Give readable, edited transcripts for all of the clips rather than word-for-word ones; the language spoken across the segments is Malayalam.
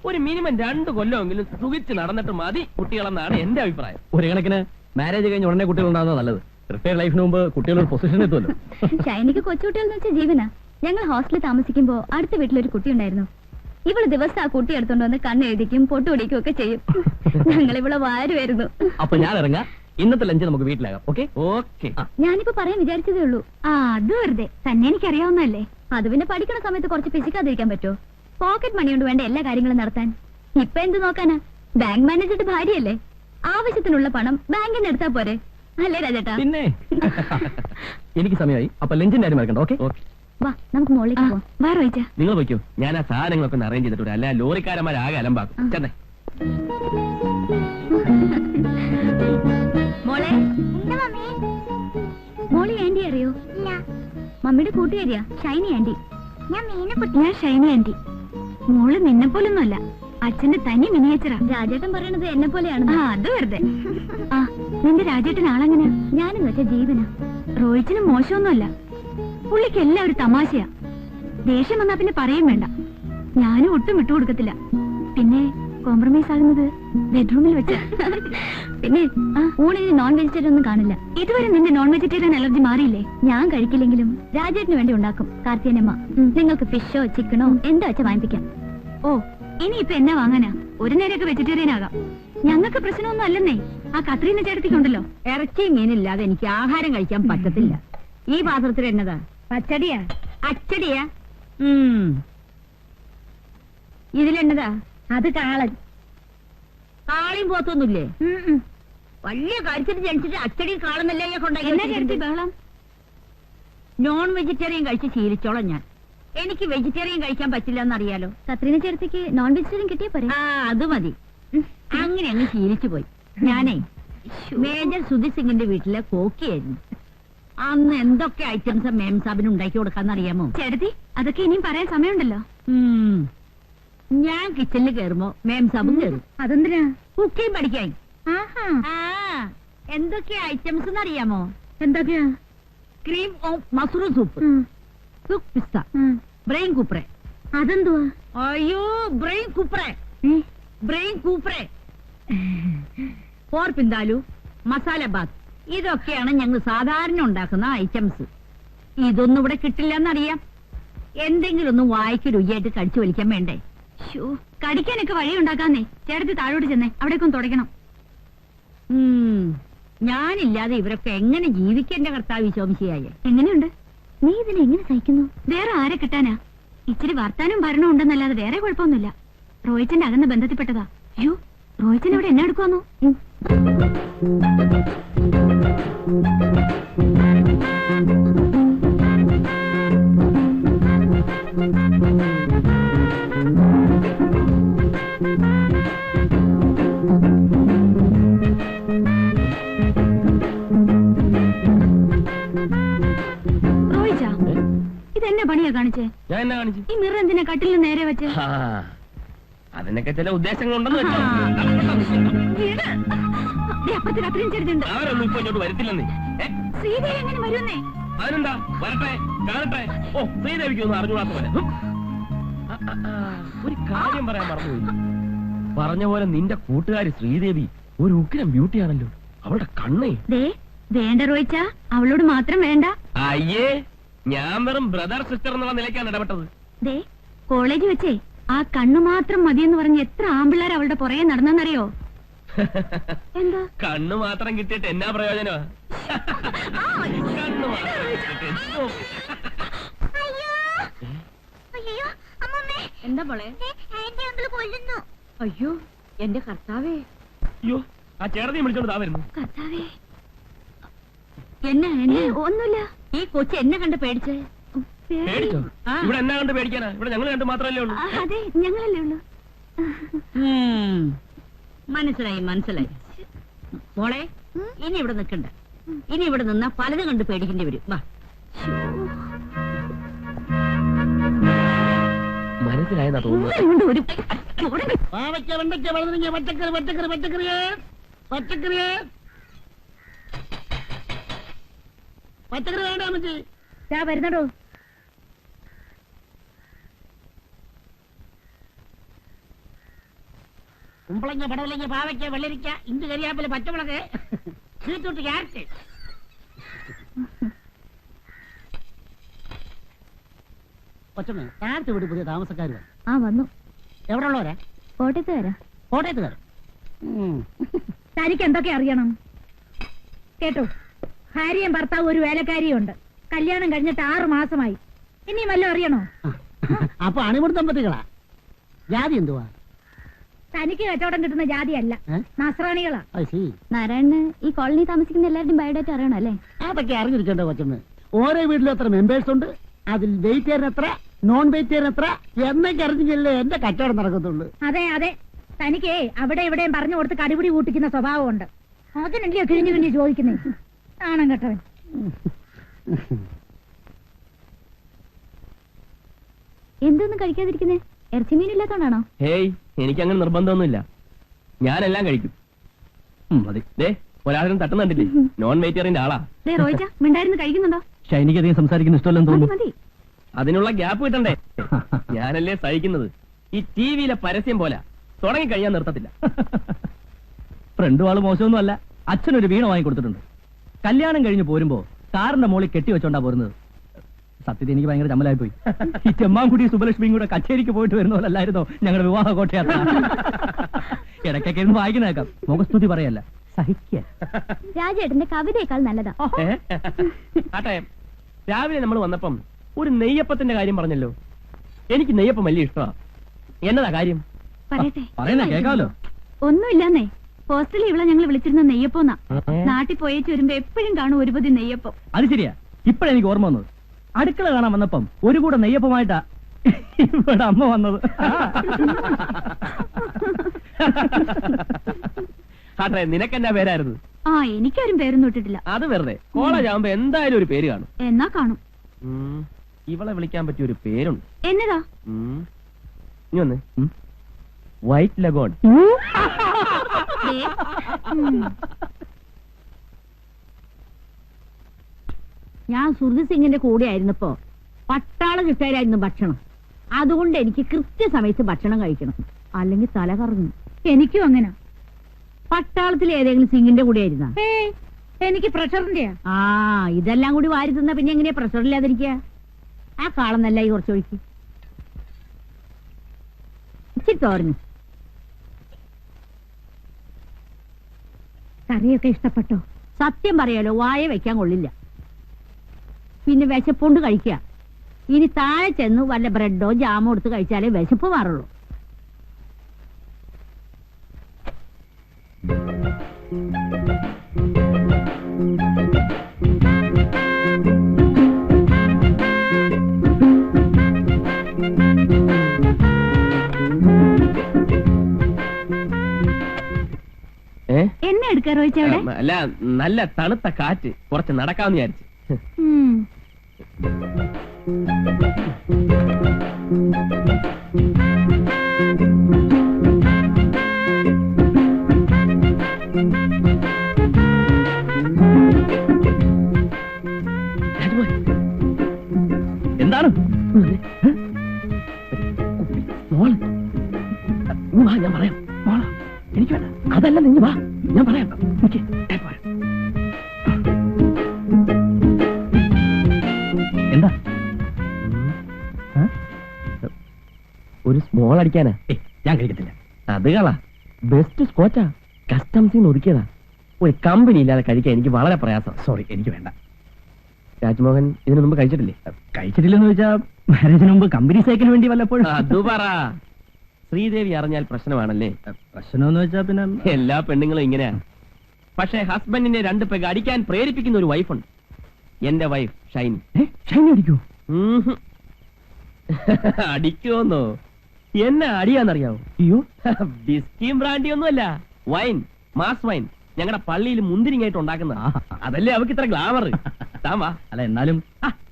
ഒരു മിനിമം 2 കൊല്ലമെങ്കിലും സുഖിച്ച് നടന്നിട്ട് മതി കുട്ടികളെന്നാണ് എന്റെ അഭിപ്രായം. ഒരു കണക്കിന് മാരേജ് കഴിഞ്ഞ് ഉടനെ കുട്ടികൾ ഉണ്ടാകുന്നത് നല്ലത്. റിട്ടയർഡ് ലൈഫിന് മുമ്പ് കുട്ടികളൊരു പൊസിഷൻ എത്തുമല്ലോ. ഷൈനിക്ക് കൊച്ചുകുട്ടികൾ എന്ന് വെച്ചാൽ ജീവനാ. ഞങ്ങൾ ഹോസ്റ്റലിൽ താമസിക്കുമ്പോ അടുത്ത വീട്ടിലൊരു കുട്ടി ഉണ്ടായിരുന്നു. ഇവള് ദിവസം ആ കുട്ടി എടുത്തോണ്ട് വന്ന് കണ്ണെഴുതിക്കും പൊട്ടുപിടിക്കും ഒക്കെ ചെയ്യും. ഞങ്ങൾ ഇവളെ വാരുമായിരുന്നു. അപ്പൊ ഞാൻ ഇറങ്ങാം. ഇന്നത്തെ ലഞ്ച് നമുക്ക് വീട്ടിലാകാം. Okay okay. ഞാനിപ്പോ പറയാൻ വിചാരിച്ചതേ ഉള്ളൂ. അത് വെറുതെ തന്നെ എനിക്കറിയാവുന്നല്ലേ. അത് പിന്നെ പഠിക്കുന്ന സമയത്ത് കുറച്ച് പിശിക്കാതിരിക്കാൻ പറ്റുമോ? പോക്കറ്റ് മണി കൊണ്ട് വേണ്ട എല്ലാ കാര്യങ്ങളും നടത്താൻ. ഇപ്പൊ എന്ത് നോക്കാനാ? ബാങ്ക് മാനേജറുടെ ഭാര്യയല്ലേ. ആവശ്യത്തിനുള്ള പണം ബാങ്കിൽ നിന്ന് എടുത്താ പോരെ, അല്ലേ രാജേട്ടാ? പിന്നെ എനിക്ക് സമയമായി. അപ്പൊ ലഞ്ചിന്റെ കാര്യം മറക്കണ്ട. Okay okay. വാ നമുക്ക് മുകളിലേക്ക് പോവാം. വാ റോയിച്ച. നിങ്ങൾ വയ്ക്കോ, ഞാൻ ആ സാധനങ്ങളൊക്കെ ഒന്ന് അറേഞ്ച് ചെയ്തിട്ടുണ്ട്. അല്ല ലോറിക്കാരന്മാരാകെ അലമ്പാക്കും. ചെന്നേ. മോളെ, മോളി ആന്റി അറിയോ? മമ്മിയുടെ കൂട്ടുകാരിയാ ഷൈനി ആന്റി. ഞാൻ ഷൈനി ആന്റി. മോള് നിന്നെ പോലൊന്നുമല്ല, അച്ഛന്റെ തനി മിനിയേച്ചറാ. രാജേട്ടൻ പറയണത് എന്നെ പോലെയാണ്. അത് വെറുതെ. ആ നിന്റെ രാജേട്ടൻ ആളെങ്ങനെയാ? ഞാനെന്ന് വെച്ചാ ജീവനാ. റോയിച്ചിന് മോശമൊന്നുമല്ല. പുള്ളിക്ക് എല്ലാം ഒരു തമാശയാ. ദേഷ്യം വന്നാ പിന്നെ പറയും വേണ്ട. ഞാനും ഒട്ടും വിട്ടുകൊടുക്കത്തില്ല. പിന്നെ കോംപ്രമൈസ് ആകുന്നത് ബെഡ്റൂമിൽ വെച്ച. പിന്നെ ഊണിന് നോൺ വെജിറ്റേറിയൻ ഒന്നും കാണില്ല. ഇതുവരെ നിന്റെ നോൺ വെജിറ്റേറിയൻ അലർജി മാറിയില്ലേ? ഞാൻ കഴിക്കില്ലെങ്കിലും രാജേട്ടിന് വേണ്ടി ഉണ്ടാക്കും കാർത്തിയനമ്മ. നിങ്ങൾക്ക് ഫിഷോ ചിക്കനോ എന്താ വെച്ചാ വാങ്ങിപ്പിക്കാം. ഓ ഇനിയിപ്പൊ എന്നാ വാങ്ങാനാ? ഒരു നേരമൊക്കെ വെജിറ്റേറിയൻ ആകാം. ഞങ്ങൾക്ക് പ്രശ്നമൊന്നും അല്ലെന്നേ. ആ കത്രീന ചേട്ടത്തിക്കുണ്ടല്ലോ. ഇറച്ചി മീനില്ലാതെ എനിക്ക് ആഹാരം കഴിക്കാൻ പറ്റത്തില്ല. ഈ പാത്രത്തിൽ എന്നതാ? പച്ചടിയാ. അച്ചടിയാ? ഇതിലെന്നതാ? അത് കാളൻ. കാളിയും പോത്തൊന്നുമില്ലേ? വലിയ കാര്യത്തിൽ ജനിച്ചിട്ട് അച്ചടി കാളെന്നല്ലേ കൊണ്ടാക്കി. ബഹളം. നോൺ വെജിറ്റേറിയൻ കഴിച്ച് ശീലിച്ചോളാം ഞാൻ. എനിക്ക് വെജിറ്റേറിയൻ കഴിക്കാൻ പറ്റില്ല എന്നറിയാലോ. കത്രീന ചേട്ടത്തിക്ക് നോൺ വെജിറ്റേറിയൻ കിട്ടിയ പോരെ? ആ അത് മതി. അങ്ങനെ അങ്ങ് ശീലിച്ചു പോയി. ഞാനേ മേജർ സുധി സിംഗിന്റെ വീട്ടിലെ കോക്കിയായിരുന്നു. അന്ന് എന്തൊക്കെ ഐറ്റംസ് മേം സാബിന് ഉണ്ടാക്കി കൊടുക്കാന്നറിയാമോ? ചേട്ടത്തി അതൊക്കെ ഇനിയും പറയാൻ സമയമുണ്ടല്ലോ. ഞാൻ കിച്ചണിൽ കയറുമ്പോ മേം സാബും കയറും. അതെന്തിനാ? കുക്കിംഗ് പഠിക്കാൻ. എന്തൊക്കെ ഐറ്റംസ് എന്നറിയാമോ? എന്തൊക്കെയാ? ക്രീം മസ്റൂം സൂപ്പ്, സുക് പിസ്ത, ബ്രെയിൻ കൂപ്രെ. അതെന്തുവാ? അയ്യോ ബ്രെയിൻ കൂപ്രെ, ബ്രെയിൻ കൂപ്രെ, പോർ പിന്താലു, മസാല ബാത്ത്. ഇതൊക്കെയാണ് ഞങ്ങൾ സാധാരണ ഉണ്ടാക്കുന്ന ഐറ്റംസ്. ഇതൊന്നും ഇവിടെ കിട്ടില്ല എന്നറിയാം. എന്തെങ്കിലും ഒന്നും വായിക്ക് രുചിയായിട്ട് കടിച്ചു വലിക്കാൻ വേണ്ടേ? കടിക്കാനൊക്കെ വഴി ഉണ്ടാക്കാന്നേ. ചേട്ടത്തി താഴോട്ട് ചെന്നേ, അവിടേക്കൊന്ന് തുടയ്ക്കണം. ഞാനില്ലാതെ ഇവരൊക്കെ എങ്ങനെ ജീവിക്കേണ്ട കർത്താവ് ശോംശിയായ? എങ്ങനെയുണ്ട്? നീ ഇതിനെ എങ്ങനെ സഹിക്കുന്നു? വേറെ ആരെ കിട്ടാനാ? ഇച്ചിരി വർത്താനും ഭരണവും ഉണ്ടെന്നല്ലാതെ വേറെ കുഴപ്പമൊന്നുമില്ല. റോയിച്ചന്റെ അകന്ന ബന്ധത്തിൽപ്പെട്ടതാ. അയ്യോ റോയിച്ചൻ ഇവിടെ എന്നെ എടുക്കുവാന്നോ? റോയിച്ചാ ഇതെന്നെ പണിയാ കാണിച്ചേ? ഞാൻ എന്നാ കാണിച്ചു? ഈ മിറർ എന്തിനാ കട്ടിലിന് നേരെ വെച്ച്? അതിനൊക്കെ ചില ഉദ്ദേശങ്ങളുണ്ടെന്ന് അപ്പുറത്ത് കത്രീൻ ചേർത്തുണ്ട്. അവരൊന്നും ഇപ്പൊ ഇങ്ങോട്ട് വരത്തില്ലെന്നേ. ശ്രീദേവി എങ്ങനെ വരുന്നേ? അതിനെന്താ, വരട്ടെ കാണട്ടെ. ഓ ശ്രീദേവിക്കൊന്നും അറിഞ്ഞുകൂടാത്ത പോലെ. ഒരു കാര്യം പറയാൻ മറന്നുപോയി. പറഞ്ഞ പോലെ നിന്റെ കൂട്ടുകാരി ശ്രീദേവി ഒരു ഉഗ്രം ബ്യൂട്ടിയാണല്ലോ. അവളുടെ കണ്ണേ. വേണ്ട റോയിച്ചാ, അവളോട് മാത്രം വേണ്ട. അയ്യേ, ഞാൻ വെറും ബ്രദർ സിസ്റ്റർ എന്നുള്ള നിലയ്ക്കാണ് ഇടപെട്ടത്. കോളേജ് വെച്ചേ ആ കണ്ണു മാത്രം മതിയെന്ന് പറഞ്ഞ് എത്ര ആമ്പിള്ളേർ അവളുടെ പുറകെ നടന്നെന്നറിയോ? എന്താ കണ്ണു മാത്രം കിട്ടിയിട്ട് എന്നാ പ്രയോജനമാ? കണ്ണു മാത്രം കിട്ടിയിട്ട്. എന്താ പോളെ? അയ്യോ എന്റെ കർത്താവേ. അയ്യോ ആ ചേട്ടനെയും വിളിച്ചോണ്ട് താ വരുന്നു. കർത്താവേ. എന്നാ ഒന്നുമില്ല. ഈ കൊച്ചു എന്നെ കണ്ട് പേടിച്ചേ? പേടിച്ചോ? ഇവിടെ എന്നാ കണ്ട് പേടിക്കാനാ? ഇവിടെ ഞങ്ങൾ കണ്ട് മാത്രമല്ലേ ഉള്ളൂ. അതെ ഞങ്ങളല്ലേ ഉള്ളൂ. മനസ്സിലായി മനസ്സിലായി. മോളെ ഇനി ഇവിടെ നിൽക്കണ്ട. ഇനി ഇവിടെ നിന്നാ പലതും കണ്ട് പേടിക്കേണ്ടി വരും. വാ. മനസ്സിലായെന്നാ തോന്നുന്നു. ഒരു വരുന്നടോ. കുമ്പളങ്ങ, പടവലങ്ങ, പാവയ്ക്ക, വെള്ളരിക്ക, ഇഞ്ചി, കരിയാപ്പില, പച്ചമുളക്, ബീറ്റ്റൂട്ട്, ക്യാരറ്റ്. കൊച്ചമ്മ, ക്യാരറ്റ് വീട് പുതിയ താമസക്കാർ ആ വന്നു. എവിടെ ഉള്ളവരാ? കോട്ടയത്ത് വരാം. കോട്ടയത്തുകാർ. തനിക്ക് എന്തൊക്കെ അറിയണം കേട്ടോ? ഭാര്യയും ഭർത്താവും ഒരു വേലക്കാരിയും ഉണ്ട്. കല്യാണം കഴിഞ്ഞിട്ട് 6 മാസമായി. ഇനിയും വല്ലതും അറിയണോ? അപ്പൊ അണിമുടി ദമ്പതികളാ? ജാതി എന്തുവാ? തനിക്ക് കച്ചവടം കിട്ടുന്ന ജാതിയല്ല, നസ്രാണികളാ. നാരായണന് ഈ കോളനി താമസിക്കുന്ന എല്ലാവരുടെയും ബയോഡേറ്റ അറിയണം അല്ലേ? അതൊക്കെ അറിഞ്ഞിരിക്കണ്ടോ കൊച്ചമ്മ? ഓരോ വീട്ടിലും എത്ര മെമ്പേഴ്സ് ഉണ്ട്, അതിൽ വെജിറ്റേറിയൻ എത്ര, നോൺ വെജിറ്റേറിയൻ എത്ര എന്നൊക്കെ അറിഞ്ഞില്ലേ എന്റെ കച്ചവടം നടക്കത്തുള്ളൂ. അതെ അതെ, തനിക്ക് അവിടെ ഇവിടെയും പറഞ്ഞു കൊടുത്ത് കടിപിടി കൂട്ടിക്കുന്ന സ്വഭാവമുണ്ട്. അതിനല്ലേ കിഴിഞ്ഞു കിഴിഞ്ഞ് ചോദിക്കുന്നേ? ആണം കേട്ടവൻ. എന്തൊന്നും കഴിക്കാതിരിക്കുന്നേ? ഇറച്ചി മീനില്ലാത്തോണ്ടാണോ? ഹേയ്, എനിക്കങ്ങനെ നിർബന്ധമൊന്നുമില്ല. ഞാനെല്ലാം കഴിക്കും. മതി. ദേ ഒരാളും തട്ടുന്നുണ്ടില്ലേ, നോൺ വെജിറ്റേറിയന്റെ ആളാ. റോയിച്ച മിണ്ടായിരുന്നു കഴിക്കുന്നുണ്ടോ? ഷൈനിക്ക് അധികം സംസാരിക്കുന്ന ഇഷ്ടമല്ലെന്ന് മതി തോന്നുന്നു. മതി. അതിനുള്ള ഗ്യാപ്പ് കിട്ടണ്ടേ? ഞാനല്ലേ സഹിക്കുന്നത്. ഈ ടിവിയിലെ പരസ്യം പോലെ തുടങ്ങിക്കഴിയാൻ നിർത്തത്തില്ല. ഫ്രണ്ടും ആള് മോശമൊന്നും അല്ല. അച്ഛനൊരു വീണ വാങ്ങി കൊടുത്തിട്ടുണ്ട്. കല്യാണം കഴിഞ്ഞ് പോരുമ്പോ കാറിന്റെ മുകളിൽ കെട്ടി വെച്ചോണ്ടാ പോരുന്നത്. സത്യത്തിൽ എനിക്ക് ഭയങ്കര ചമ്മലായി പോയി. ഈ ചെമ്മാൻകുടി സുബലക്ഷ്മിയും കൂടെ കച്ചേരിക്ക് പോയിട്ട് വരുന്ന പോലല്ലായിരുന്നോ ഞങ്ങളുടെ വിവാഹ കോട്ടയാത്ര? ഇടയ്ക്കൊക്കെ ഇരുന്ന് വായിക്കുന്നേക്കാം, മുഖസ്തുതി പറയല്ല, സഹിക്കുക. രാജേട്ടന്റെ കവിതയേക്കാൾ നല്ലതാ. ആട്ടെ, രാവിലെ നമ്മൾ വന്നപ്പം ഒരു നെയ്യപ്പത്തിന്റെ കാര്യം പറഞ്ഞല്ലോ. എനിക്ക് നെയ്യപ്പം വലിയ ഇഷ്ടമാ. എന്നതാ കാര്യം? പറയട്ടെ. പറയുന്ന കേൾക്കാമല്ലോ. ഒന്നുമില്ലെന്നേ, ഹോസ്റ്റലിൽ ഇവിടെ ഞങ്ങൾ വിളിച്ചിരുന്ന നെയ്യപ്പോന്നാ. നാട്ടിൽ പോയേച്ച് വരുമ്പോ എപ്പോഴും കാണും ഒരു പൊതി നെയ്യപ്പം. അത് ശരിയാ, ഇപ്പഴെനിക്ക് ഓർമ്മ വന്നത്. അടുക്കള കാണാൻ വന്നപ്പം ഒരു കൂടെ നെയ്യപ്പമായിട്ടാ ഇവിടെ അമ്മ വന്നത്. ആട്ടെ, നിനക്കെന്നാ പേരായിരുന്നു? ആ, എനിക്കാരും പേരൊന്നും ഇട്ടിട്ടില്ല. അത് വെറുതെ. കോളേജ് ആവുമ്പോ എന്തായാലും ഒരു പേര് കാണും. എന്നാ കാണും. ഇവളെ വിളിക്കാൻ പറ്റിയ ഒരു പേരുണ്ട്. എന്നതാ? ഇനി വന്ന് വൈറ്റ് ലഗോൺ. ദേ, ഞാൻ സുർജി സിംഗിന്റെ കൂടെ ആയിരുന്നപ്പോ പട്ടാള കിട്ടായിരുന്നു ഭക്ഷണം. അതുകൊണ്ട് എനിക്ക് കൃത്യസമയത്ത് ഭക്ഷണം കഴിക്കണം, അല്ലെങ്കിൽ തല കറങ്ങും. എനിക്കും അങ്ങനെ. പട്ടാളത്തിൽ ഏതെങ്കിലും സിംഗിന്റെ കൂടെ ആയിരുന്ന? എനിക്ക് പ്രഷറിന്റെയാ. ആ, ഇതെല്ലാം കൂടി വാരി തിന്ന പിന്നെ എങ്ങനെയാ പ്രഷർ ഇല്ലാതിരിക്കുക? ആ കാളന്നല്ല ഈ കുറച്ചൊഴിക്ക്. ഇച്ചിരി തോരഞ്ഞു. കറിയൊക്കെ ഇഷ്ടപ്പെട്ടോ? സത്യം പറയാലോ, വായ വെക്കാൻ കൊള്ളില്ല. പിന്നെ വിശപ്പുണ്ട് കഴിക്കുക. ഇനി താഴെ ചെന്ന് വല്ല ബ്രെഡോ ജാമോ എടുത്ത് കഴിച്ചാലേ വിശപ്പ് മാറുള്ളൂ. എന്നെ എടുക്കാ റോയിച്ച അവിടെ? അല്ല, നല്ല തണുത്ത കാറ്റ്, കുറച്ച് നടക്കാമെന്ന് വിചാരിച്ചു. എന്താണ്? വാ, ഞാൻ പറയാം. എനിക്ക് വേണ്ട, അതല്ല, നിങ്ങൾ വാ, ഞാൻ പറയാം. എന്താ? ഒരു സ്മോൾ അടിക്കാനാ. ഞാൻ കഴിക്കത്തില്ല. അത് കളാ, ബെസ്റ്റ് സ്കോച്ചാ, കസ്റ്റംസിന്ന് ഒതുക്കിയതാ. ഒരു കമ്പനി ഇല്ലാതെ കഴിക്കാൻ എനിക്ക് വളരെ പ്രയാസം. സോറി, എനിക്ക് വേണ്ട. രാജ്മോഹൻ ഇതിനു മുമ്പ് കഴിച്ചിട്ടില്ലേ? കഴിച്ചിട്ടില്ലെന്ന് വെച്ചാ മാരേജിന് മുമ്പ് കമ്പനി സൈക്കിന് വേണ്ടി വല്ലപ്പോഴും. അത് പറ. ശ്രീദേവി അറിഞ്ഞാൽ പ്രശ്നമാണല്ലേ? പ്രശ്നമെന്ന് വെച്ചാ പിന്നെ എല്ലാ പെണ്ണുങ്ങളും ഇങ്ങനെയാ. പക്ഷേ ഹസ്ബൻഡിനെ 2 പെഗ് അടിക്കാൻ പ്രേരിപ്പിക്കുന്ന ഒരു വൈഫുണ്ട്. എന്റെ വൈഫ് ഷൈനി. ഷൈനി അടിക്കൂ? അടിക്കുമെന്നോ? എന്നെ അടിയാന്നറിയാവോ? അയ്യോ, ബിസ്കിയും ബ്രാൻഡി ഒന്നുമല്ല, വൈൻ, മാസ് വൈൻ. ഞങ്ങളുടെ പള്ളിയിൽ മുന്തിരിങ്ങായിട്ട് ഉണ്ടാക്കുന്ന. അതല്ലേ അവക്ക് ഇത്ര ഗ്ലാമർ. താവാ. അല്ല എന്നാലും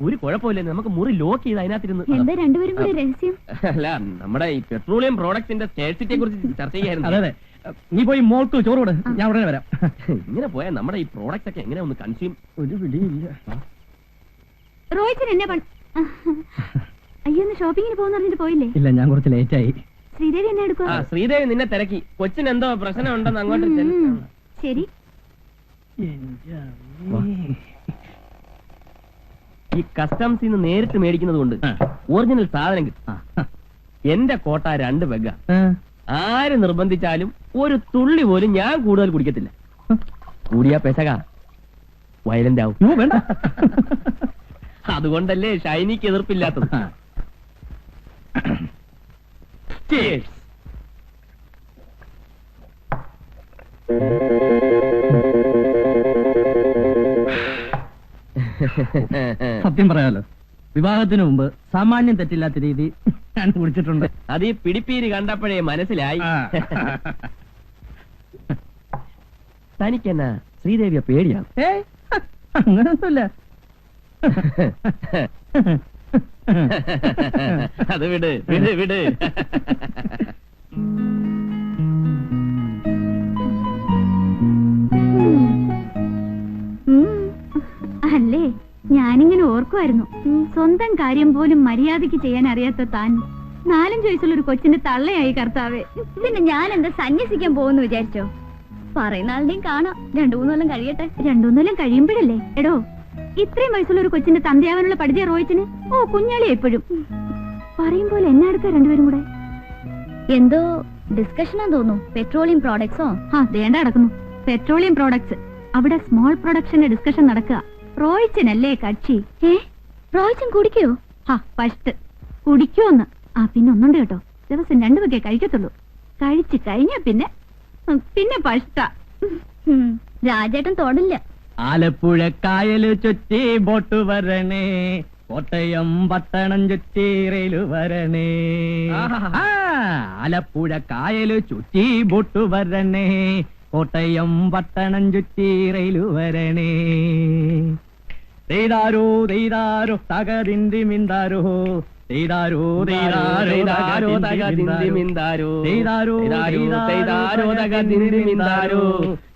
ഒരു കുഴപ്പമില്ല, നമുക്ക് മുറി ലോക്ക് ചെയ്ത് അതിനകത്തിരുന്ന്. എന്താ രണ്ടുപേരും കൂടി രഹസ്യം? അല്ല, നമ്മുടെ ഈ പെട്രോളിയം പ്രോഡക്ട്സിന്റെ സ്കേഴ്സിറ്റിയെ കുറിച്ച് ചർച്ച ചെയ്യായിരുന്നു. അതെ, നീ പോയി മോൾക്ക് ചോറ് കൊടു, ഞാൻ ഉടനെ വരാം. ഇങ്ങനെ പോയാൽ നമ്മുടെ ഈ പ്രോഡക്റ്റ് ഒക്കെ എങ്ങനെ ഒന്ന് കൺസ്യൂം? ഒരു പിടിയില്ല. റോയിച്ചൻ എന്നെ അയ്യോ, ഷോപ്പിങ്ങിന് പോകുന്ന പറഞ്ഞിട്ട് പോയില്ലേ? ഇല്ല, ഞാൻ കുറച്ച് ലേറ്റായി. ശ്രീദേവി എന്നെ ആ എടുക്കുക ശ്രീദേവി നിന്നെ തിരക്കി കൊച്ചിന് എന്തോ പ്രശ്നം ഉണ്ടെന്ന് അങ്ങോട്ട് ചെല്ല്. ശരി. ഈ കസ്റ്റംസിൽ നിന്ന് നേരിട്ട് മേടിക്കുന്നത് കൊണ്ട് ഒറിജിനൽ സാധനം കിട്ടും. എന്റെ കോട്ട 2 പെഗ്ഗ. ആര് നിർബന്ധിച്ചാലും ഒരു തുള്ളി പോലും ഞാൻ കൂടുതൽ കുടിക്കത്തില്ല. കൂടിയാ പെശക വയലന്റ് ആവും. വേണ്ട. അതുകൊണ്ടല്ലേ ഷൈനിക്ക് എതിർപ്പില്ലാത്തത്. Cheers. സത്യം പറയാലോ, വിവാഹത്തിന് മുമ്പ് സാമാന്യം തെറ്റില്ലാത്ത രീതി ഞാൻ കുടിച്ചിട്ടുണ്ട്. അത് ഈ പിടിപ്പീര് കണ്ടപ്പോഴേ മനസ്സിലായി. തനിക്കെന്നാ ശ്രീദേവിയെ പേടിയാണ്? അങ്ങനൊന്നുമില്ല. അത് വിട് വിട് വിട്. അല്ലേ, ഞാനിങ്ങനെ ഓർക്കുമായിരുന്നു, സ്വന്തം കാര്യം പോലും മര്യാദയ്ക്ക് ചെയ്യാൻ അറിയാത്ത താൻ 4-5 വയസ്സുള്ള ഒരു കൊച്ചിന്റെ തള്ളയായി കർത്താവേ. പിന്നെ ഞാൻ എന്താ സന്യസിക്കാൻ പോകുന്നു വിചാരിച്ചോ? പറയുന്ന ആളുടെയും കാണാം. 2-3 കൊല്ലം കഴിയട്ടെ. 2-3 കൊല്ലം കഴിയുമ്പോഴല്ലേ? എടോ, ഇത്രയും വയസ്സുള്ള ഒരു കൊച്ചിന്റെ തന്തയാവാനുള്ള പഠിച്ച റോയിച്ചിന് ഓ കുഞ്ഞാളി എപ്പോഴും പറയും പോലെ എന്നെ അടുക്ക രണ്ടുപേരും കൂടെ. എന്തോ ഡിസ്കഷനാ തോന്നുന്നു. പെട്രോളിയം പ്രോഡക്ട്സോ? ആ ദേണ്ട നടക്കുന്നു പെട്രോളിയം പ്രോഡക്ട്സ്. അവിടെ സ്മോൾ പ്രൊഡക്ഷന്റെ ഡിസ്കഷൻ നടക്കുക. റോയിച്ചനല്ലേ കക്ഷി. റോയിച്ചൻ കുടിക്കോ? ഫസ്റ്റ് കുടിക്കുമെന്ന്. പിന്നെ ഒന്നുണ്ട് കേട്ടോ, ദിവസം 2 വകയെ കഴിക്കത്തുള്ളൂ. കഴിച്ചു കഴിഞ്ഞാ പിന്നെ പഷ്ട. രാജേട്ടൻ തോടില്ല. ആലപ്പുഴ കായല് ചുറ്റി ബോട്ട് വരണേ, കോട്ടയം പട്ടണം ചുറ്റി റെയില് വരണേ. ആലപ്പുഴ കായല് ചുറ്റി ബോട്ട് വരണേ, കോട്ടയം പട്ടണം ചുറ്റി റെയില് വരണേ. തെയ്താരോ തെയ്താരോ തകതിന്തി മിന്താരോ, തെയ്താരോ തെയ്താരോ തകതിന്തി മിന്താരോ, തെയ്താരോ തെയ്താരോ തകതിന്തി മിന്താരോ,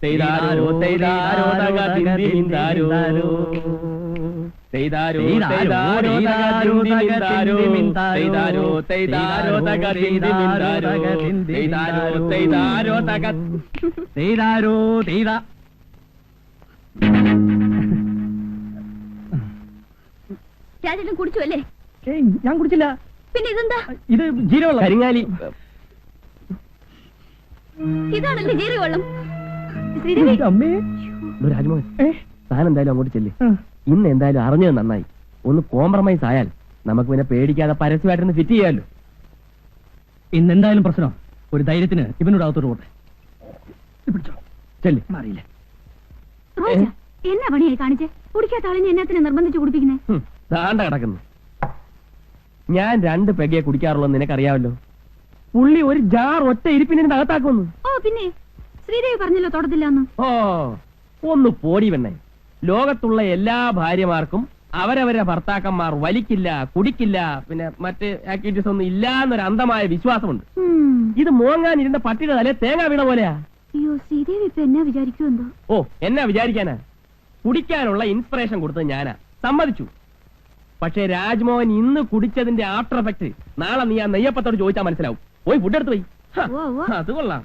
തെയ്താരോ തെയ്താരോ തകതിന്തി മിന്താരോ, തെയ്താരോ തെയ്താരോ തകതിന്തി മിന്താരോ, തെയ്താരോ തെയ്താരോ തകതിന്തി മിന്താരോ, തെയ്താരോ തെയ്താരോ തക തെയ്താരോ തെയ്താ. രാജേട്ടൻ കുടിച്ചു അല്ലേ? ഞാൻ കുടിച്ചില്ല. പിന്നെ ഇതെന്താ? ഇത് ജീരവെള്ളം. കരിങ്ങാലി. ഇതാണല്ലേ ജീരകവെള്ളം? അമ്മേ. രാജ്മോഹൻ, താൻ എന്തായാലും അങ്ങോട്ട് ചെല്ല്. ഇന്ന് എന്തായാലും അറിഞ്ഞത് നന്നായി. ഒന്ന് കോംപ്രമൈസ് ആയാൽ നമുക്ക് പിന്നെ പേടിക്കാതെ പരസ്യമായിട്ടൊന്ന് ഫിറ്റ് ചെയ്യാമല്ലോ. ഇന്നെന്തായാലും പ്രശ്നം. ഒരു ധൈര്യത്തിന് ഇവനോട് അകത്തോട്ട് പോട്ടെ. ചെല്ലി മാറിയില്ല. എന്നാ പണിയായി കാണിച്ചേ? കുടിക്കാത്ത ആളിനെ എന്നാത്തിന് നിർബന്ധിച്ച് കുടിപ്പിക്കുന്നേ? താണ്ട കിടക്കുന്നു. ഞാൻ 2 പെഗ്ഗയെ കുടിക്കാറുള്ളൂ, നിനക്കറിയാമല്ലോ. പുള്ളി ഒരു ജാർ ഒറ്റ ഇരിപ്പിനെ അകത്താക്കുന്നു. ഓ പിന്നെ ശ്രീദേവി പറഞ്ഞല്ലോ തൊടത്തില്ലാന്ന്. ഓ ഒന്ന് പോടി വെണ്ണേ. ലോകത്തുള്ള എല്ലാ ഭാര്യമാർക്കും അവരവരെ ഭർത്താക്കന്മാർ വലിക്കില്ല, കുടിക്കില്ല, പിന്നെ മറ്റ് ആക്ടിവിറ്റീസ് ഒന്നും ഇല്ല എന്നൊരു അന്ധമായ വിശ്വാസമുണ്ട്. ഇത് മോങ്ങാനിരുന്ന പട്ടിയുടെ തലേ തേങ്ങ വീണ പോലെയാ. അയ്യോ, ശ്രീദേവി ഇപ്പൊ എന്നാ വിചാരിക്കുമെന്തോ? ഓ എന്നാ വിചാരിക്കാനാ? കുടിക്കാനുള്ള ഇൻസ്പിറേഷൻ കൊടുത്തത് ഞാനാ, സമ്മതിച്ചു. പക്ഷേ രാജ്മോഹൻ ഇന്ന് കുടിച്ചതിന്റെ ആഫ്റ്റർ എഫക്ട് നാളെ നീ ആ നെയ്യപ്പത്തോട് ചോദിച്ചാൽ മനസ്സിലാവും. പോയി ഫുഡ് എടുത്ത് പോയി. ഓ അത് കൊള്ളാം.